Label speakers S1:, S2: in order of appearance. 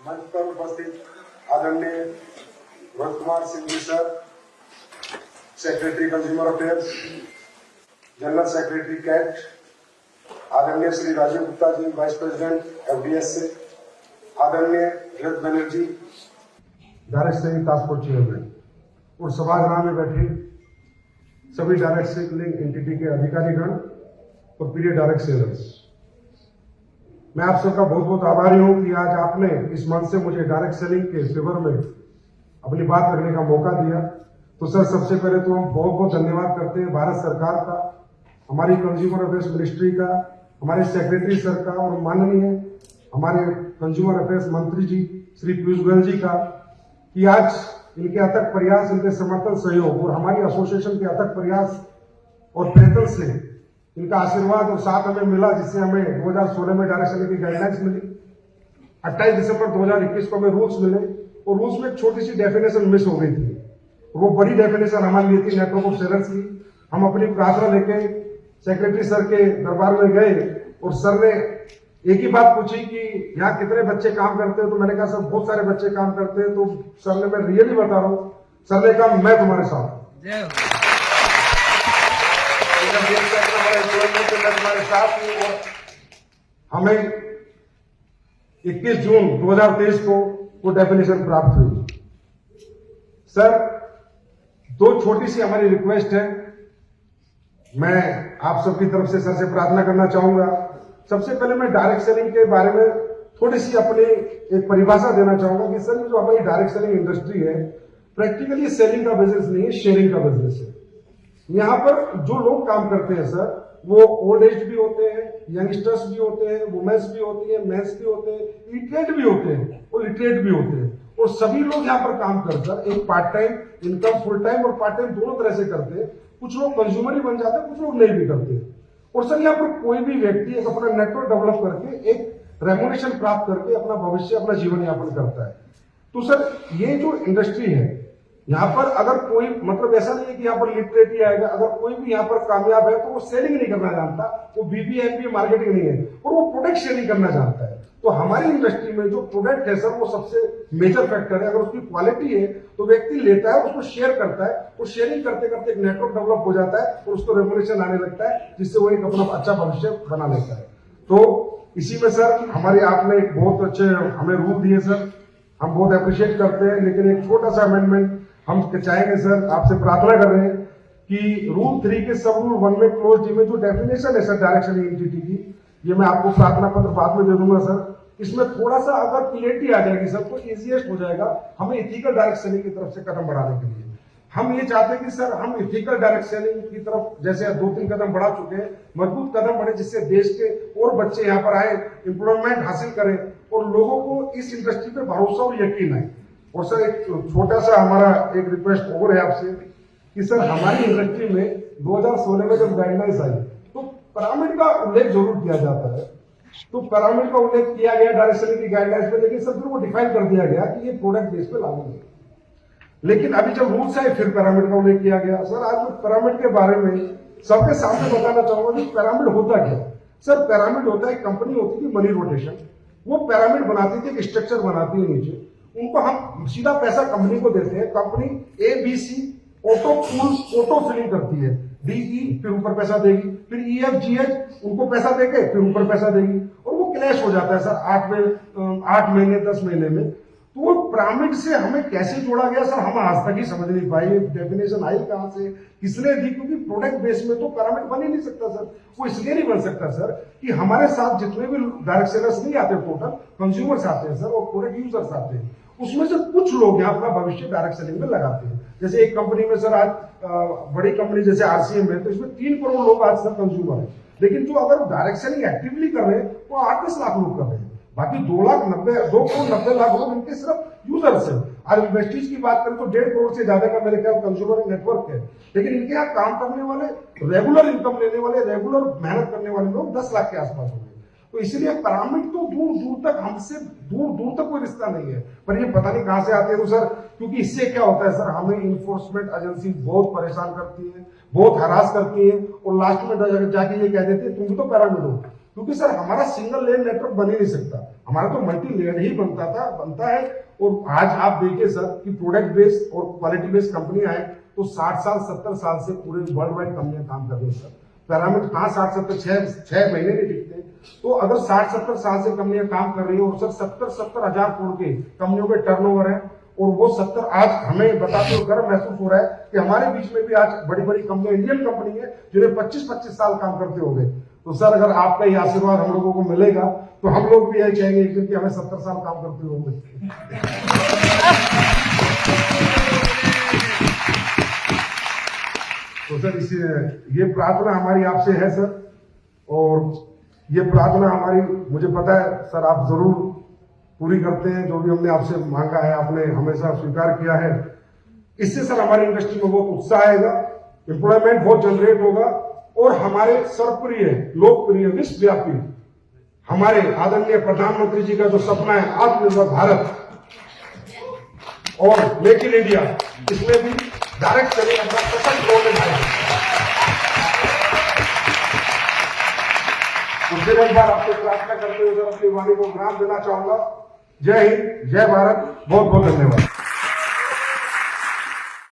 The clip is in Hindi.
S1: मंच पर उपस्थित आदरणीय Rohit Kumar Singh sir, secretary consumer affairs, general secretary CAT, आदरणीय Shri Rajiv Gupta ji, vice president FDS से, आदरणीय हेल्थ Banerjee, direct selling task force chairman और सभागृह में बैठे सभी डायरेक्ट सेलिंग एंटिटी के अधिकारीगण और प्रिय डायरेक्ट सेलर्स, मैं आप सबका बहुत बहुत आभारी हूं कि आज आपने इस मंच से मुझे डायरेक्ट सेलिंग के फेवर में अपनी बात रखने का मौका दिया। तो सर, सबसे पहले तो हम बहुत बहुत धन्यवाद करते हैं भारत सरकार का, हमारी कंज्यूमर अफेयर्स मिनिस्ट्री का, हमारे सेक्रेटरी सर का और माननीय हमारे कंज्यूमर अफेयर्स मंत्री जी श्री पीयूष गोयल जी का, कि आज इनके अथक प्रयास, इनके समर्थन, सहयोग और हमारी एसोसिएशन के अथक प्रयास और प्रयत्न से इनका आशीर्वाद और साथ हमें मिला, जिससे हमें 2016 में डायरेक्ट सेलिंग की गाइडलाइंस मिली, 28 दिसंबर 2021 को हमें रूल्स मिले और रूल्स में एक छोटी सी डेफिनेशन मिस हो गई थी। वो बड़ी डेफिनेशन हमारे लिए थी नेटवर्क ऑफ सेलर्स की। हम अपनी प्रार्थना लेके सेक्रेटरी सर के दरबार में गए और सर ने एक ही बात पूछी कि यहाँ कितने बच्चे काम करते हैं। तो मैंने कहा सर बहुत सारे बच्चे काम करते हैं। तो सर ने, मैं रियली बता रहा हूँ, सर ने कहा मैं तुम्हारे साथ तुम्हारे साथ हूँ। और हमें 21 जून 2023 को वो डेफिनेशन प्राप्त हुई। सर, दो छोटी सी हमारी रिक्वेस्ट है, मैं आप सबकी तरफ से सर से प्रार्थना करना चाहूंगा। सबसे पहले मैं डायरेक्ट सेलिंग के बारे में थोड़ी सी अपनी एक परिभाषा देना चाहूंगा कि सर, जो हमारी डायरेक्ट सेलिंग इंडस्ट्री है, प्रैक्टिकली सेलिंग का बिजनेस नहीं है, शेयरिंग का बिजनेस है। यहाँ पर जो लोग काम करते हैं सर, वो ओल्ड एज भी होते हैं, यंगस्टर्स भी होते हैं, वुमेन्स भी होती है, मेंस भी होते हैं, इलिटरेट भी होते हैं और लिटरेट भी होते हैं। और सभी लोग यहाँ पर काम करकर एक part time income, full time और पार्ट टाइम दोनों तरह से करते हैं। कुछ लोग कंज्यूमर ही बन जाते हैं, कुछ लोग नहीं भी करते। और सर, यहाँ पर कोई भी व्यक्ति एक अपना नेटवर्क डेवलप करके एक रेम्यूनरेशन प्राप्त करके अपना भविष्य, अपना जीवन यापन करता है। तो सर, ये जो इंडस्ट्री है यहाँ पर, अगर कोई, मतलब ऐसा नहीं है कि यहाँ पर लिटरेट ही आएगा, अगर कोई भी यहाँ पर कामयाब है तो वो सेलिंग नहीं करना जानता, वो बीबीएमपी मार्केटिंग नहीं है, और वो प्रोडक्ट शेयरिंग करना जानता है। तो हमारी इंडस्ट्री में जो प्रोडक्ट है सर, वो सबसे मेजर फैक्टर है। अगर उसकी क्वालिटी है तो व्यक्ति लेता है, उसको शेयर करता है, और शेयरिंग करते करते एक नेटवर्क डेवलप हो जाता है और उसको रेम्यूनरेशन आने लगता है, जिससे वो एक अपना अच्छा भविष्य बना लेता है। तो इसी में सर, हमारी आपने एक बहुत अच्छे हमें रूल दिए सर, हम बहुत अप्रिशिएट करते हैं। लेकिन एक छोटा सा अमेंडमेंट हम चाहेंगे सर, आपसे प्रार्थना कर रहे हैं कि रूल 3 के सब रूल 1 में क्लोज डी में जो डेफिनेशन है सर डायरेक्ट सेलिंग एंटिटी की, ये मैं आपको प्रार्थना पत्र बाद में दे दूंगा सर। इसमें थोड़ा सा अगर क्लियरिटी आ जाएगी सर, तो इजीएस्ट हो जाएगा हमें इथिकल डायरेक्ट सेलिंग की तरफ से कदम बढ़ाने के लिए। हम ये चाहते हैं कि सर, हम इथिकल डायरेक्ट सेलिंग की तरफ जैसे 2-3 कदम बढ़ा चुके हैं, मजबूत कदम बढ़े, जिससे देश के और बच्चे यहाँ पर आए, एम्प्लॉयमेंट हासिल करें और लोगों को इस इंडस्ट्री पे भरोसा और यकीन है। और सर, एक छोटा सा हमारा एक रिक्वेस्ट और है आपसे कि सर, हमारी इंडस्ट्री में 2016 में जब गाइडलाइंस आई तो पिरामिड का उल्लेख जरूर किया जाता है। तो पिरामिड का उल्लेख किया गया डायरेक्ट सेलिंग की गाइडलाइंस में, लेकिन सर फिर वो डिफाइन कर दिया गया कि ये प्रोडक्ट बेस पे लागू है। लेकिन अभी जब रूल्स आए फिर पिरामिड का उल्लेख किया गया। सर, आज मैं पिरामिड के बारे में सबके सामने बताना चाहूंगा कि पिरामिड होता क्या। सर, पिरामिड होता है, कंपनी होती थी मनी रोटेशन, वो पिरामिड बनाती थी, एक स्ट्रक्चर बनाती है नीचे, उनको हम सीधा पैसा कंपनी को देते हैं। कंपनी ABC ऑटो फिलिंग करती है, DE फिर ऊपर पैसा देगी, फिर EFGH उनको पैसा देके फिर ऊपर पैसा देगी, और वो क्लैश हो जाता है सर 8 महीने 10 महीने में। तो वो पिरामिड से हमें कैसे जोड़ा गया सर, हम आज तक ही समझ नहीं पाए। डेफिनेशन आई कहां से, किसने दी? क्योंकि प्रोडक्ट बेस में तो पिरामिड बन ही नहीं सकता सर। वो इसलिए नहीं बन सकता सर कि हमारे साथ जितने भी डायरेक्ट सेलर्स नहीं आते, टोटल कंज्यूमर्स आते हैं सर और प्रोडक्ट यूजर्स आते हैं, उसमें से कुछ लोग यहाँ अपना भविष्य डायरेक्ट सेलिंग में लगाते हैं। जैसे एक कंपनी में सर, आज बड़ी कंपनी जैसे RCM है, तो इसमें 3 करोड़ लोग आज तक कंज्यूमर है। लेकिन जो अगर डायरेक्ट सेलिंग एक्टिवली कर रहे हैं वो 8-10 लाख लोग कर रहे हैं। बाकी 2 करोड़ 90 लाख लोग इनके सिर्फ यूजर्स है। आज इंडस्ट्रीज की बात करें तो 1.5 करोड़ से ज्यादा का मेरे ख्याल कंज्यूमर नेटवर्क है। लेकिन इनके यहाँ काम करने वाले, रेगुलर इनकम लेने वाले, रेगुलर मेहनत करने वाले लोग 10 लाख के आसपास होंगे। तो इसलिए पिरामिड तो दूर दूर तक हमसे दूर तक कोई रिश्ता नहीं है, पर ये पता नहीं कहां से आते हैं। तो सर, क्योंकि इससे क्या होता है सर, हमें इन्फोर्समेंट एजेंसी बहुत परेशान करती है, बहुत हरास करती है, और लास्ट में जाके ये कह देती है तुम भी तो पिरामिड हो। क्योंकि सर हमारा सिंगल लेन नेटवर्क बन ही नहीं सकता, हमारा तो मल्टी लेयर ही बनता है। और आज आप देखिए सर कि प्रोडक्ट बेस्ड और क्वालिटी बेस्ड कंपनी आए तो 60 साल 70 साल से पूरे वर्ल्ड वाइड कंपनियां काम कर रही है सर। पैरामीटर कहाँ 60-70 छह महीने नहीं टिकते। तो अगर 60-70 साल से कंपनियां काम कर रही है और सर 70-70 हजार करोड़ के कंपनियों के टर्नओवर है, और वो 70 आज हमें बताते हुए गर्व महसूस हो रहा है कि हमारे बीच में भी आज बड़ी बड़ी कंपनियां, इंडियन कंपनी है जिन्हें 25-25 साल काम करते हो गए। तो सर अगर आपका ये आशीर्वाद हम लोगों को मिलेगा तो हम लोग भी यही चाहेंगे एक दिन कि हमें 70 साल काम करते होंगे। तो सर इसी ये प्रार्थना हमारी आपसे है सर, और ये प्रार्थना हमारी, मुझे पता है सर आप जरूर पूरी करते हैं। जो भी हमने आपसे मांगा है आपने हमेशा स्वीकार किया है। इससे सर हमारी इंडस्ट्री में बहुत उत्साह आएगा, एम्प्लॉयमेंट बहुत जनरेट होगा, और हमारे सर्वप्रिय लोकप्रिय विश्वव्यापी हमारे आदरणीय प्रधानमंत्री जी का जो सपना है आत्मनिर्भर भारत और मेक इन इंडिया, इसमें भी डायरेक्ट चले अपना सशक्त रोल निभाएगा। तो फिर एक बार आपसे प्रार्थना करते हुए अपनी वाणी को विराम देना चाहूंगा। जय हिंद, जय भारत, बहुत बहुत धन्यवाद।